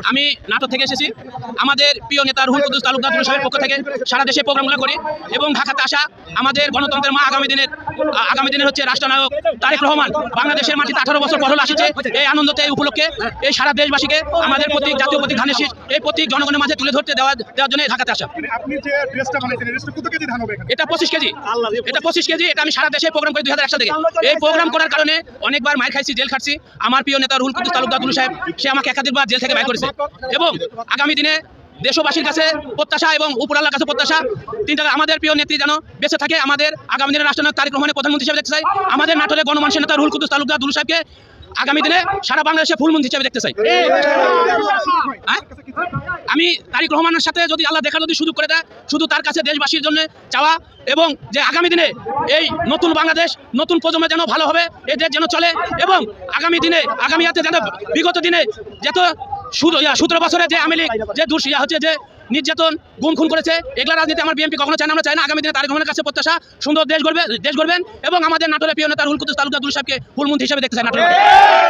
আমি নাটোর থেকে এসেছি। আমাদের প্রিয় নেতা রুহুল কুদ্দুস তালুকদার সাহেবের পক্ষ থেকে সারা দেশে প্রোগ্রামগুলো করি এবং ঢাকাতে আসা আমাদের গণতন্ত্রের মা আগামী দিনের হচ্ছে রাষ্ট্রনায়ক তারেক রহমান বাংলাদেশের মাটিতে 18 বছর পর হলো আসছে। এই আনন্দতে এই উপলক্ষে এই সারা দেশবাসীকে আমাদের প্রতীক জাতীয় প্রতীক ধানের শীষ এই প্রতীক জনগণের মাঝে তুলে ধরতে দেওয়ার জন্য ঢাকাতে আসা। এটা 25 কেজি, এটা 25 কেজি। এটা আমি সারা দেশে প্রোগ্রাম করি 2001 সাল থেকে। এই প্রোগ্রাম করার কারণে অনেকবার মার খাইছি, জেল খাটছি। আমার প্রিয় নেতা রুহুল কুদ্দুস তালুকদার সাহেব সে আমাকে একাধিকবার জেল থেকে বাইর করেছে এবং আগামী দিনে দেশবাসীর কাছে প্রত্যাশা এবং উপরআল্লাহর কাছে প্রত্যাশা আমাদের প্রিয় নেত্রী যেন বেঁচে থাকে। আমাদের আগামী দিনের রাষ্ট্রনায়ক তারেক রহমানের প্রধানমন্ত্রী হিসেবে দেখতে চাই। আমাদের নাটোরের গণমানুষের নেতা রুহুল কুদ্দুস তালুকদার সাহেবকে আগামী দিনে সারা বাংলাদেশে ফুলমন্ত্রী হিসেবে দেখতে চাই। আমি তারেক রহমানের সাথে যদি আল্লাহ দেখার যদি সুযোগ করে দেয়, শুধু তার কাছে দেশবাসীর জন্য চাওয়া এবং যে আগামী দিনে এই নতুন বাংলাদেশ নতুন প্রজন্মে যেন ভালো হবে, এই দেশ যেন চলে এবং আগামী হাতে যেন বিগত দিনে যত 17 বছরে যে আওয়ামী লীগ যে হচ্ছে যে নির্যাতন গুম খুন করেছে, এগুলা রাজনীতি আমার বিএনপি কখনো চায় না, আমরা চাই না। আগামী দিনে তারেক রহমানের কাছে প্রত্যাশা সুন্দর দেশ গড়বেন এবং আমাদের নাটোরের প্রিয় নেতা রুহুল কুদ্দুস তালুকদার সাহেবকে ফুলমন্ত্রী হিসেবে দেখতে চাই নাটোরে।